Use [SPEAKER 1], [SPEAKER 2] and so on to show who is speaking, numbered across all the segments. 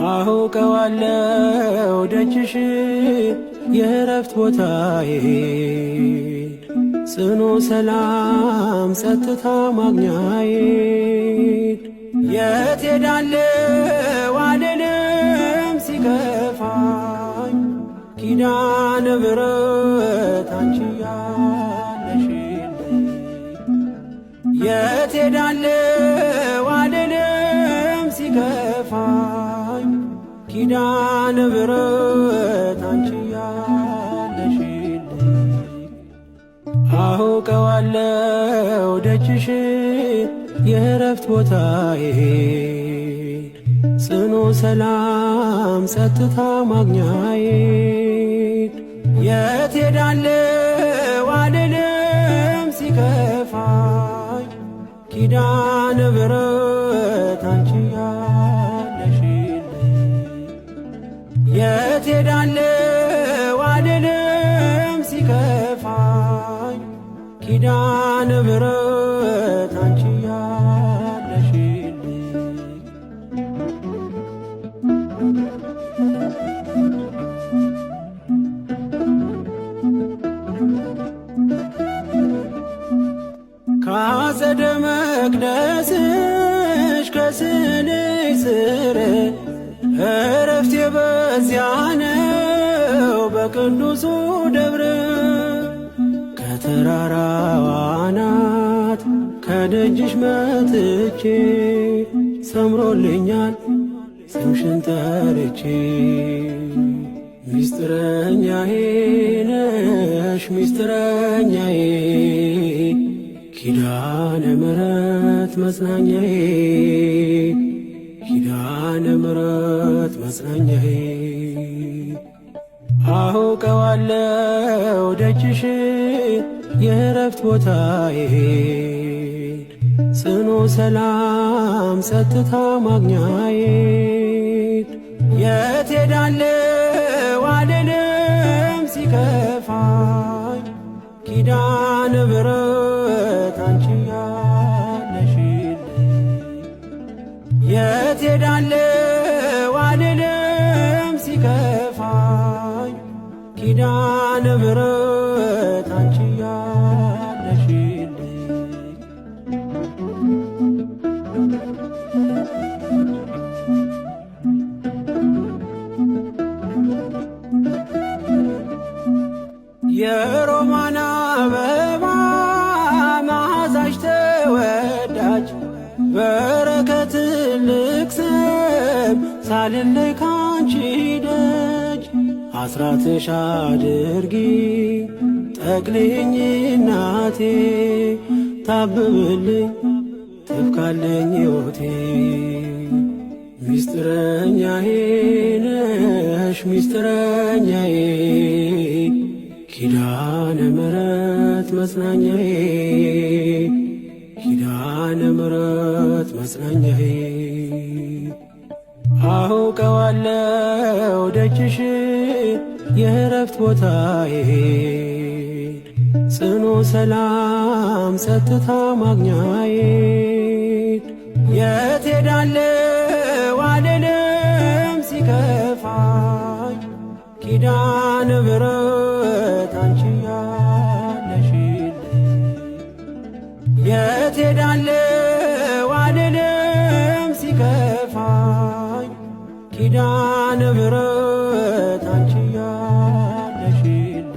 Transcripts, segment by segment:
[SPEAKER 1] አውቀዋለሁ ደጅሽ የእረፍት ቦታዬን ጽኑ ሰላም ጸጥታ ማግኛዬን የት ሄዳለሁ አልልም ሲከፋኝ ኪዳነ ምሕረት አንቺ ያለሽልኝ የት ሄዳለሁ አልልም ሲከፋኝ ኪዳነ ምሕረት አንቺ ያለሽልኝ አውቀዋለሁ ደጅሽ የእረፍት ቦታዬን ጽኑ ሰላም ጸጥታ ማግኛዬን የት ሄዳለሁ አልልም ሲከፋኝ ኪዳነ ምሕረት አንቺ ያለሽልኝ የት ሄዳለሁ አልልም ሲከፋኝ ኪዳነ ምሕረት አንቺ ያለሽልኝ ከአጸደ መቅደስሽ ከስንሽ ስር እረፍቴ በዚያ ነው በቅዱሱ ደብረ ከተራራው አናት ከደጅሽ መጥቼ ሰምሮልኛል ስምሽን ጠርቼ ሚስጥረኛዬ ነሽ ሚስጥረኛዬ ኪዳነ ምሕረት መጽናኛዬ ኪዳነ ምሕረት መጽናኛዬ አውቀዋለሁ ደጅሽ የእረፍት ቦታዬን ጽኑ ሰላም ጸጥታ ማግኛዬን የት ሄዳለሁ አልልም ሲከፋኝ ኪዳነ ምሕረት አንቺ ያለሽልኝ የት ሄዳለሁ አልልም ሲከፋኝ ኪዳነ ምሕረት አንቺ ያለሽልኝ የሮማን አበባ መዓዛሽ ተወዳጅ በረከት ልቅሰም ሳልለይ ካንቺ ደጅ አስራትሽ አድርጊ ጠቅልኝ እናቴ ታብብልኝ ትብካለኝ ሕይወቴ ሚስጥረኛዬ ነሽ ሚስጥረኛዬ ኪዳነ ምሕረት መጽናኛዬ ኪዳነ ምሕረት መጽናኛዬ አውቀዋለሁ ደጅሽ የእረፍት ቦታዬን ጽኑ ሰላም ጸጥታ ማግኛዬን የት ሄዳለሁ አልልም ሲከፋኝ ኪዳነ ምሕረት አንቺ ያለሽልኝ የት ሄዳለሁ አልልም ሲከፋኝ ኪዳነ ምሕረት አንቺ ያለሽልኝ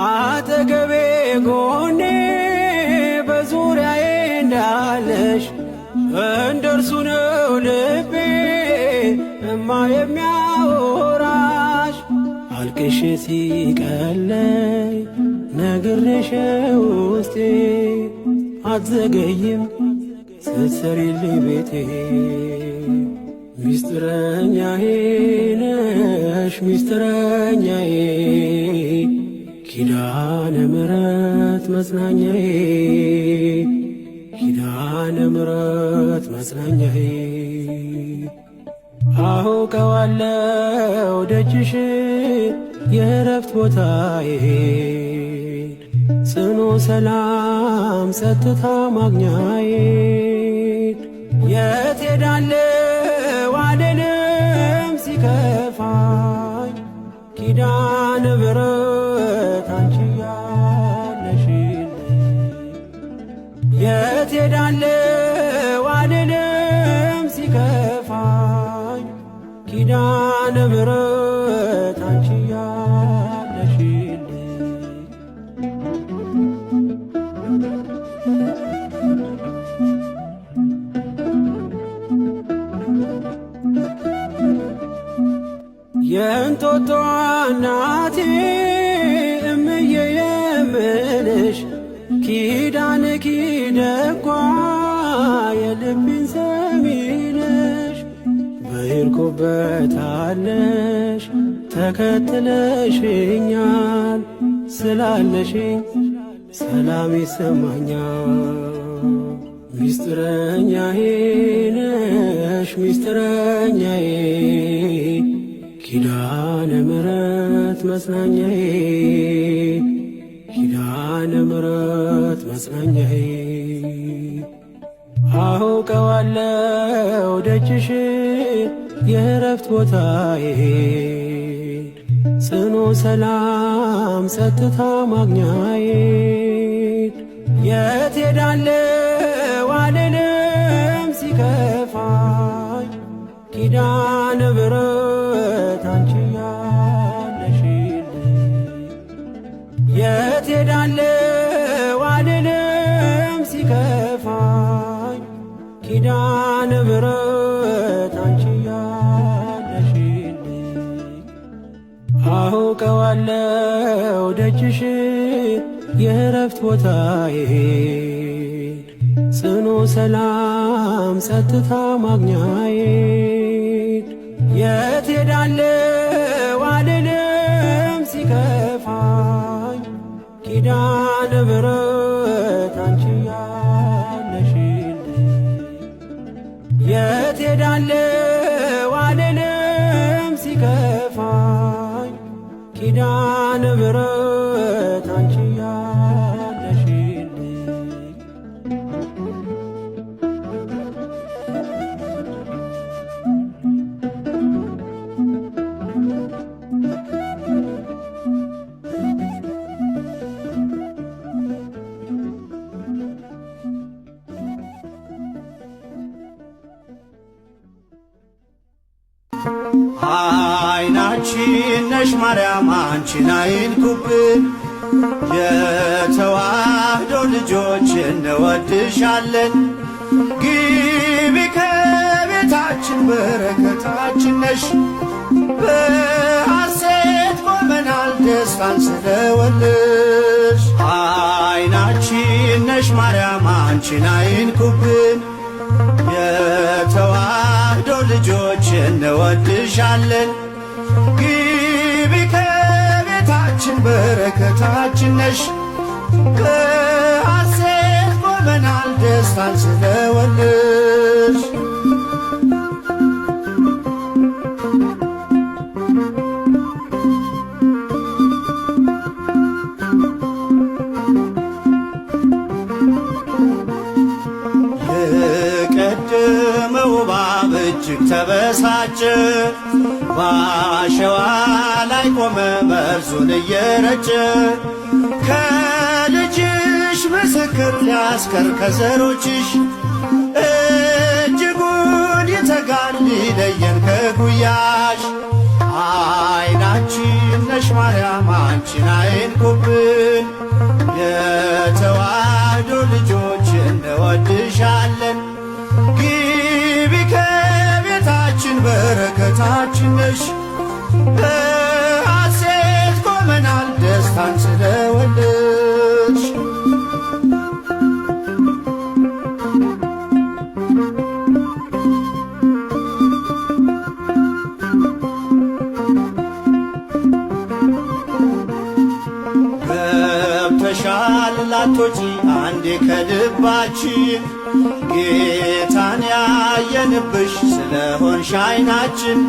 [SPEAKER 1] አጠገቤ ጎኔ በዙሪያዬ እንዳለሽ እንደርሱ ነው ልቤ እማ የሚያወራሽ አልቅሽ ሲቀለይ ነግሬሽ ውስጤ አትዘገይም ስትሰሪልኝ ቤቴ ሚስጥረኛዬ ነሽ ሚስጥረኛዬ ኪዳነ ምሕረት መጽናኛዬ ኪዳነ ምሕረት መጽናኛዬ አውቀዋለሁ ደጅሽ የእረፍት ቦታዬ ጽኑ ሰላም ጸጥታ ማግኛዬ የት ሄዳለሁ አልልም ሲከፋኝ ኪዳነ ምሕረት አንቺ ያለሽልኝ የት ሄዳለሁ አልልም ሲከፋኝ ኪዳነ ምሕረት አንቺ ያለሽልኝ የእንጦጦ እናቴ እምዬ የምልሽ ኪዳንኪ ደጓ የልቤን ሰሚ ነሽ በሄድኩበት አለሽ ተከትለሽኛል ስላለሽኝ ሰላም ይሰማኛል ሚስጥረኛዬ ነሽ ሚስጥረኛዬ ኪዳነ ምሕረት መጽናኛዬ ኪዳነ ምሕረት መጽናኛዬ አውቀዋለሁ ደጅሽ የእረፍት ቦታዬ ጽኑ ሰላም ጸጥታ ማግኛዬ የት ሄዳለሁ አልልም ሲከፋኝ ኪዳነ ምሕረት አንቺ ያለሽልኝ የት ሄዳለሁ አልልም ሲከፋኝ ኪዳነ ምሕረት አንቺ ያለሽልኝ አውቀዋለሁ ደጅሽ የእረፍት ቦታዬ ጽኑ ሰላም ጸጥታ ማግኛዬ የት ሄዳለሁ አልልም ሲከፋኝ ኪዳነ ምሕረት አንቺ ያለሽልኝ የት ሄዳለሁ አልልም ሲከፋኝ ኪዳነ ምሕረት አንቺ ያለሽልኝ
[SPEAKER 2] አይናችን ነሽ ማርያም አንቺን አይንኩብን የተዋህዶ ልጆች እንወድሻለን ግቢ ከቤታችን በረከታችን ነሽ በሐሴት ቆመናል ደስታን ስለወለድሽ አይናችን ነሽ ማርያም አንቺን አይንኩብን የተዋህዶ ልጆች እንወድሻለን ግቢ ከቤታችን በረከታችን ነሽ በሐሴት ቆመናል ደስታን ስለወለድሽ የቀደመው እባብ እጅግ ተበሳጨ በአሸዋ ላይ ቆመ መርዙን እየረጨ ከልጅሽ ምስክር ሊያስቀር ከዘሮችሽ እጅጉን ይተጋል ሊለየን ከጉያሽ አይናችን ነሽ ማርያም አንቺን አይንኩብን የተዋህዶ ልጆች እንወድሻለን ግቢ ከቤታችን በረከታችን ነሽ በሐሴት ቆመናል ደስታን ስለወለድሽ ገብተሻል ላቶጪ አንዴ ከልባችን ጌታን ያየንብሽ ስለሆንሽ አይናችን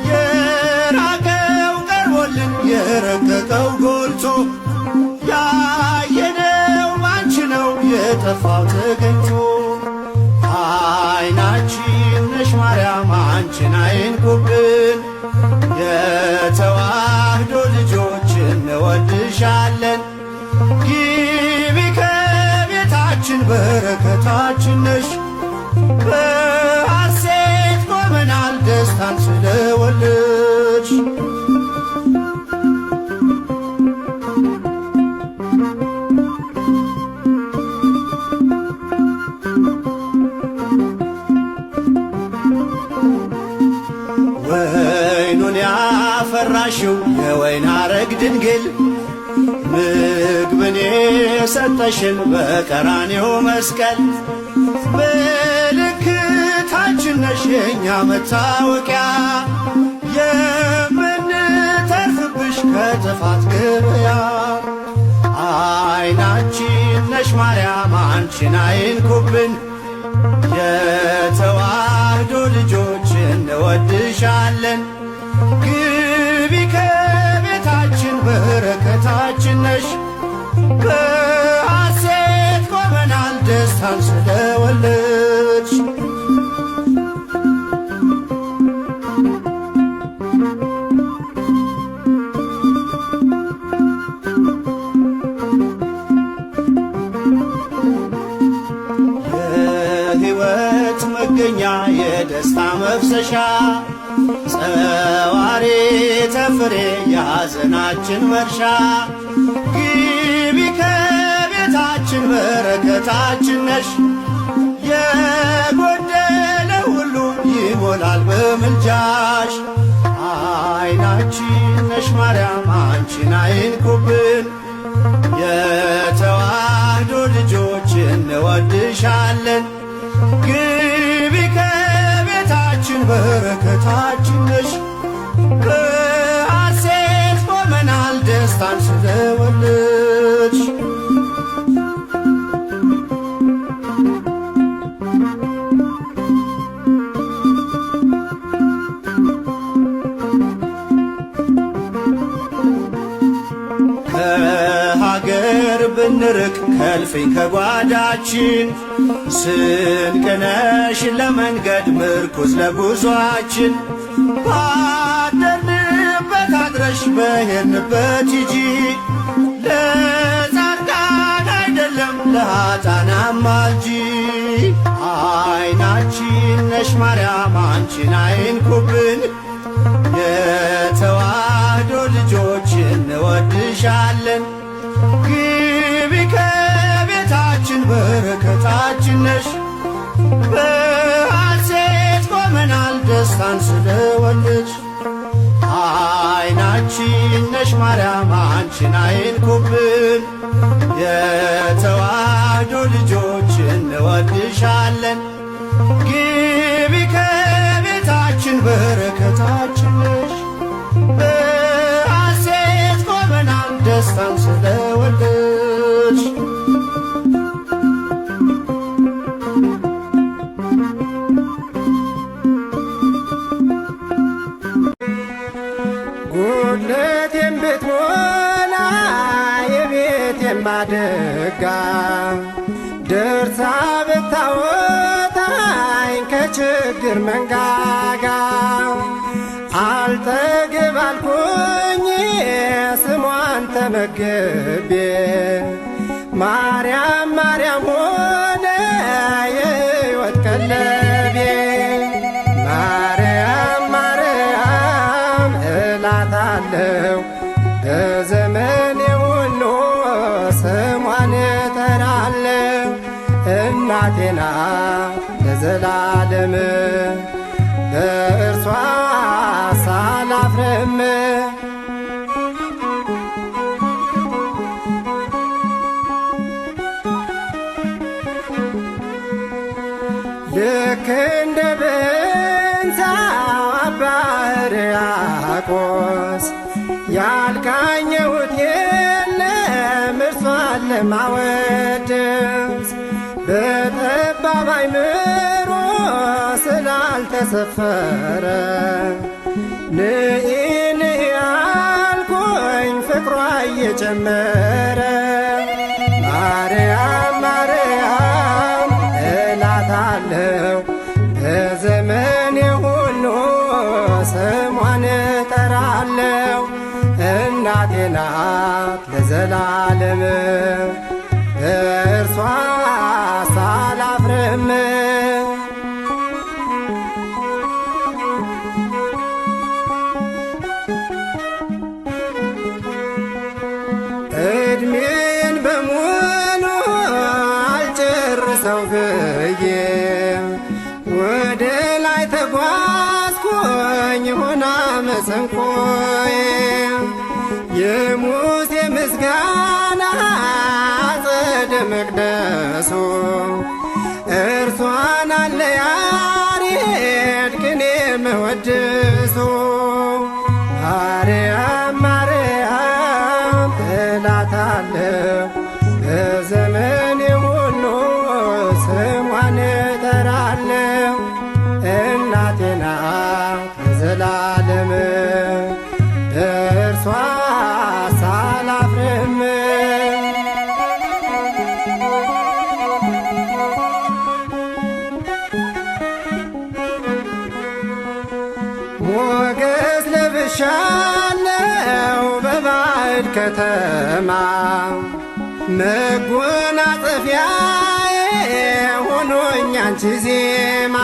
[SPEAKER 2] የራቀው ቀርቦልን በራልን የረቀቀው ጎልቶ ያየነው ባንቺ ነው የጠፋው ተገኝቶ። አይናችን ነሽ ማርያም አንቺን አይንኩብን፣ የተዋህዶ ልጆች እንወድሻለን። ግቢ ከቤታችን በረከታችን ነሽ፣ በሐሴት ቆመናል ደስታን ስለወለድሽ። ወይኑን ያፈራሽው የወይን አረግ ድንግል ምግብን የሰጠሽን በቀራኔው መስቀል ምልክታችን ነሽ የእኛ መታወቂያ የምንተርፍብሽ ከጥፋት ገበያ። አይናችን ነሽ ማርያም አንቺን አይንኩብን፣ የተዋህዶ ልጆች እንወድሻለን። ግቢ ከቤታችን በረከታችን ነሽ፣ በሐሴት ቆመናል ደስታን ስለወለድሽ። የሕይወት መገኛ የደስታ መፍሰሻ ጸዋሪ ተፍሬ ያዘናችን መርሻ ግቢ ከቤታችን በረከታችን ነሽ፣ የጎደለ ሁሉ ይሞላል በምልጃሽ። አይናችን ነሽ ማርያም አንቺን አይንኩብን፣ የተዋህዶ ልጆች እንወድሻለን። ግቢ ከቤታችን በረከታችን ነሽ፣ በሐሴት ቆመናል ደስታን ስለወለድሽ። ከሀገር ብንርቅ ከልፍኝ ከጓዳችን ስንቅነሽ ለመንገድ ምርኩዝ ለጉዟችን ባደርንበት አድረሽ በሄድንበት ሂጂ ለጻድቃን አይደለም ለኃጥአን አማልጂ። አይናችን ነሽ ማርያም አንቺን አይንኩብን፣ የተዋህዶ ልጆች እንወድሻለን። ግቢ ከቤታችን በረከታችን ነሽ፣ በሐሴት ቆመናል ደስታን ስለወለድሽ። አይናችን ነሽ ማርያም አንቺን አይንኩብን፣ የተዋህዶ ልጆች እንወድሻለን። ግቢ ከቤታችን በረከታችን ነሽ፣ በሐሴት ቆመናል ደስታን ስለወለድሽ።
[SPEAKER 3] ጉድለቴን ብትሞላ የቤቴን ማደጋ ደርሳ ብታወጣኝ ከችግር መንጋጋ አልጠግብ አልኩኝ ስሟን ተመግቤ ማርያም ማርያም ሆነ የሕይወት ቀለቤ። ማርያም ማርያም እላታለሁ በዘመኔ ሁሉ ስሟን እጠራለሁ። እናቴ ናት ለዘላለም በእርሷ ሳላፍርም። ልክ እንደ ብንሳው አባ ሕርያቆስ ያልቃኘሁት የለም እርሷን ለማወደስ በጠባብ አእምሮ ስላልተሰፈረ ንኢ ንኢ አልኩ እየጨመረ ማርያም ማርያም እላታለው በዘመኔ ሁሉ ስሟን እጠራለው። እናቴ ናት ለዘላለም በእርሷ ሳላፍርም። እድሜን በሙሉ አልጨርሰው ብዬ ወደ ላይ ተጓዝኩኝ ሆና መሰንቆዬ የሙሴ ምስጋና አጸደ መቅደሱ እርሷን አለ ያሬድ ቅኔ መወድሱ። ማርያም ማርያም እላታለው በዘመኔ ሁሉ ስሟን እጠራለው። እናቴ ናት ለዘላለም በእርሷ ሳላፍርም። ሞገስ ለብሻለው በባዕድ ከተማ መጎናጸፊያዬ ሆኖኝ አንቺ ዜማ